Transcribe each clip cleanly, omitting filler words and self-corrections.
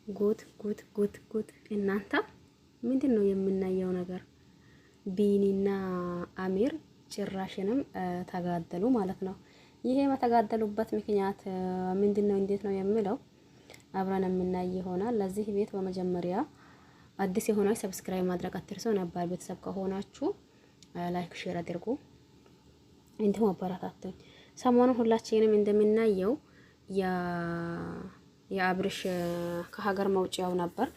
ጉት እናንተ ምንድነው የምናየው ነገር? ቢኒና አሚር ጭራሽንም ተጋደሉ ማለት ነው። ይሄ የተጋደሉበት ምክንያት ምንድነው እንዴት ነው የሚለው አብረን የምናይ ይሆናል። ለዚህ ቤት በመጀመሪያ አዲስ የሆናችሁ ሰብስክራይብ ማድረግ አትርሱ። ነበር ቤተሰብ ከሆናችሁ ላይክ ሼር አድርጉ፣ እንዲሁም አበረታቱኝ። ሰሞኑን ሁላችንም እንደምናየው የአብርሽ ከሀገር መውጫው ነበር።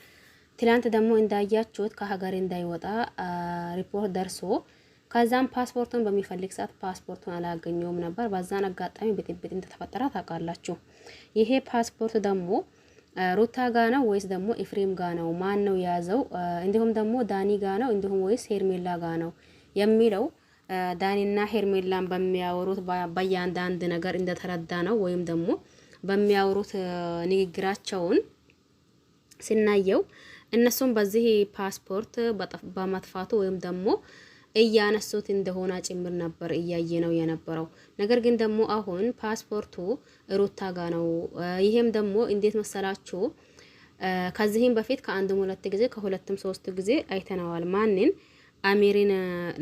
ትላንት ደግሞ እንዳያችሁት ከሀገር እንዳይወጣ ሪፖርት ደርሶ ከዛም ፓስፖርቱን በሚፈልግ ሰዓት ፓስፖርቱን አላገኘውም ነበር። በዛን አጋጣሚ ብጥብጥ እንደተፈጠረ ታውቃላችሁ። ይሄ ፓስፖርት ደግሞ ሩታ ጋ ነው ወይስ ደግሞ ኤፍሬም ጋ ነው? ማን ነው የያዘው? እንዲሁም ደግሞ ዳኒ ጋ ነው እንዲሁም ወይስ ሄርሜላ ጋ ነው የሚለው ዳኒና ሄርሜላን በሚያወሩት በእያንዳንድ ነገር እንደተረዳ ነው ወይም ደግሞ በሚያወሩት ንግግራቸውን ስናየው እነሱም በዚህ ፓስፖርት በመጥፋቱ ወይም ደግሞ እያነሱት እንደሆነ ጭምር ነበር እያየ ነው የነበረው። ነገር ግን ደግሞ አሁን ፓስፖርቱ ሩታ ጋ ነው። ይሄም ደግሞ እንዴት መሰላችሁ? ከዚህም በፊት ከአንድም ሁለት ጊዜ ከሁለትም ሶስት ጊዜ አይተናዋል። ማንን? አሚሪን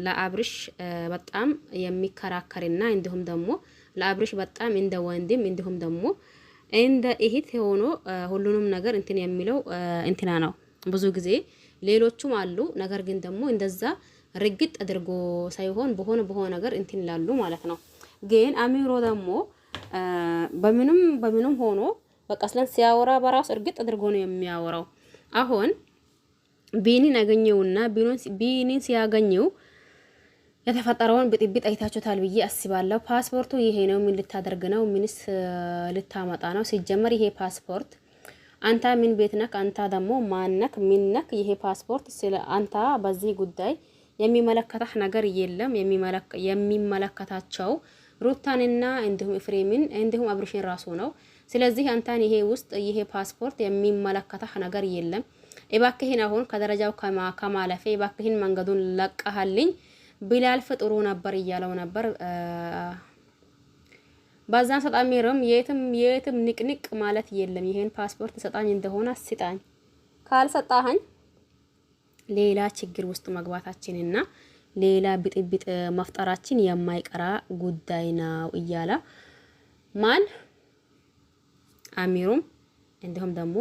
ለአብርሽ በጣም የሚከራከርና እንዲሁም ደግሞ ለአብርሽ በጣም እንደ ወንድም እንዲሁም ደግሞ እንደ እህት ሆኖ ሁሉንም ነገር እንትን የሚለው እንትና ነው። ብዙ ጊዜ ሌሎቹም አሉ። ነገር ግን ደግሞ እንደዛ ርግጥ አድርጎ ሳይሆን በሆነ ነገር እንትን ይላሉ ማለት ነው። ግን አሚሮ ደግሞ በምንም ሆኖ በቃ ስለን ሲያወራ በራሱ እርግጥ አድርጎ ነው የሚያወራው። አሁን ቢኒን አገኘውና ቢኒን ሲያገኘው የተፈጠረውን ብጥብጥ አይታችሁታል ብዬ አስባለሁ። ፓስፖርቱ ይሄ ነው። ምን ልታደርግ ነው? ምንስ ልታመጣ ነው? ሲጀመር ይሄ ፓስፖርት አንተ ምን ቤት ነክ? አንተ ደግሞ ማነክ? ምን ነክ? ይሄ ፓስፖርት ስለ አንተ በዚህ ጉዳይ የሚመለከታህ ነገር የለም። የሚመለከታቸው ሩታንና እንዲሁም ኤፍሬምን እንዲሁም አብርሽን ራሱ ነው። ስለዚህ አንተን ይሄ ውስጥ ይሄ ፓስፖርት የሚመለከታህ ነገር የለም። እባክህን አሁን ከደረጃው ከማለፌ እባክህን መንገዱን ለቀሃልኝ ቢላልፍ ጥሩ ነበር እያለው ነበር። ባዛን ሰጣሚርም የትም ንቅንቅ ማለት የለም። ይሄን ፓስፖርት ሰጣኝ እንደሆነ ስጣኝ፣ ካልሰጣኸኝ ሌላ ችግር ውስጥ መግባታችንና ሌላ ብጥብጥ መፍጠራችን የማይቀራ ጉዳይ ነው እያለ ማን አሚሩም እንዲሁም ደግሞ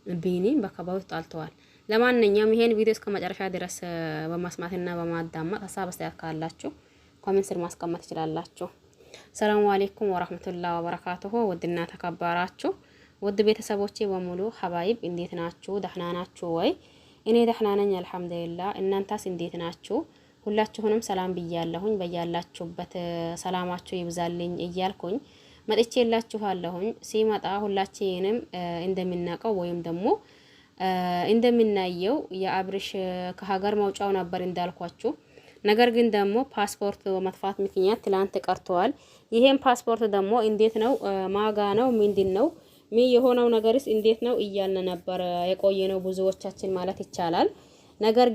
ቢኒም በከባው ጣልተዋል። ለማንኛውም ይሄን ቪዲዮ እስከ መጨረሻ ድረስ በማስማትና በማዳመጥ ሀሳብ አስተያየት ካላችሁ ኮሜንት ስር ማስቀመጥ ትችላላችሁ። ሰላም አለይኩም ወራህመቱላሂ ወበረካቱሁ። ውድና ተከበራችሁ ውድ ቤተሰቦቼ በሙሉ ሀባይብ እንዴት ናችሁ? ደህና ናችሁ ወይ? እኔ ደህና ነኝ አልሐምዱሊላህ። እናንተስ እንዴት ናችሁ? ሁላችሁንም ሰላም ብያለሁኝ። በያላችሁበት ሰላማችሁ ይብዛልኝ እያልኩኝ መጥቼላችኋለሁኝ። ሲመጣ ሁላችንም እንደምናቀው ወይም ደግሞ እንደምናየው የአብርሽ ከሀገር መውጫው ነበር እንዳልኳችሁ። ነገር ግን ደግሞ ፓስፖርት በመጥፋት ምክንያት ትላንት ቀርተዋል። ይሄን ፓስፖርት ደግሞ እንዴት ነው ማጋ ነው ምንድነው የሆነው ነገርስ እንዴት ነው እያልን ነበር የቆየ ነው ብዙዎቻችን ማለት ይቻላል። ነገር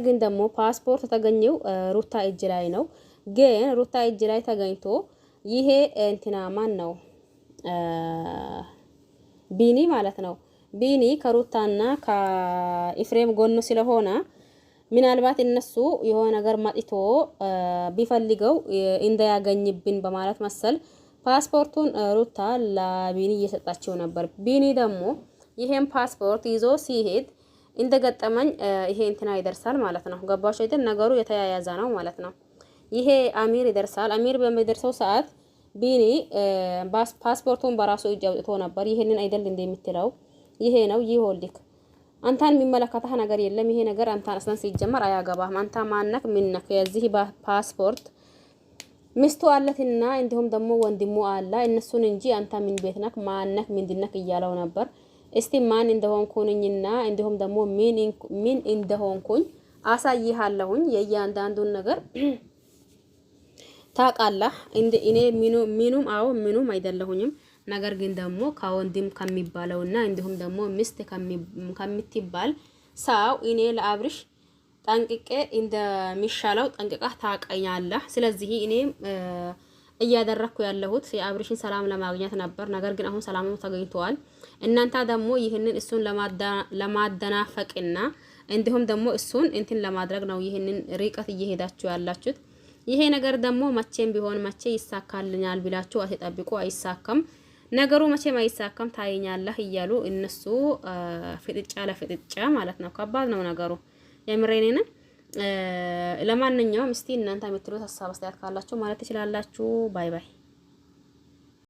ግን ደግሞ ፓስፖርት ተገኘው ሩታ እጅ ላይ ነው። ግን ሩታ እጅ ላይ ተገኝቶ ይሄ እንትና ማን ነው ቢኒ ማለት ነው። ቢኒ ከሩታና ከኤፍሬም ጎኑ ስለሆነ ምናልባት እነሱ የሆነ ነገር ማጥቶ ቢፈልገው እንዳያገኝብን በማለት መሰል ፓስፖርቱን ሩታ ለቢኒ እየሰጣቸው ነበር። ቢኒ ደግሞ ይሄን ፓስፖርት ይዞ ሲሄድ እንደገጠመኝ ይሄ እንትና ይደርሳል ማለት ነው። ገባሽ አይደል? ነገሩ የተያያዘ ነው ማለት ነው። ይሄ አሚር ይደርሳል። አሚር በሚደርሰው ሰዓት ቢኒ ፓስፖርቱን በራሱ እጅ አውጥቶ ነበር። ይሄንን አይደል እንደምትለው ይሄ ነው ይሆልክ አንተን የሚመለከተህ ነገር የለም። ይሄ ነገር አንተን አስለን ሲጀመር አያገባህም። አንተ ማነክ? ምንነክ? የዚህ ፓስፖርት ሚስቱ አለትና እንዲሁም ደግሞ ወንድሙ አለ እነሱን እንጂ አንተ ምን ቤት ነክ? ማነክ? ምንድነክ እያለው ነበር። እስቲ ማን እንደሆንኩኝና እንዲሁም ደግሞ ምን እንደሆንኩኝ አሳይሃለሁኝ የእያንዳንዱን ነገር ታውቃለህ። እኔ ምኑም አይደለሁኝም። ነገር ግን ደግሞ ከወንድም ከሚባለውና እንዲሁም ደግሞ ሚስት ከምትባል ሰው እኔ ለአብርሽ ጠንቅቄ እንደሚሻለው ጠንቅቃ ታውቀኛለህ። ስለዚህ እኔም እያደረኩ ያለሁት የአብርሽን ሰላም ለማግኘት ነበር። ነገር ግን አሁን ሰላሙ ተገኝቷል። እናንተ ደግሞ ይህንን እሱን ለማደናፈቅና እንዲሁም ደግሞ እሱን እንትን ለማድረግ ነው ይህንን ርቀት እየሄዳችሁ ያላችሁት። ይሄ ነገር ደግሞ መቼም ቢሆን መቼ ይሳካልኛል ብላችሁ አትጠብቁ። አይሳካም ነገሩ፣ መቼም አይሳካም ታይኛለህ እያሉ እነሱ ፍጥጫ ለፍጥጫ ማለት ነው። ከባድ ነው ነገሩ የምሬኔን። ለማንኛውም እስቲ እናንተ የምትሉት ሀሳብ አስተያየት ካላችሁ ማለት ትችላላችሁ። ባይ ባይ።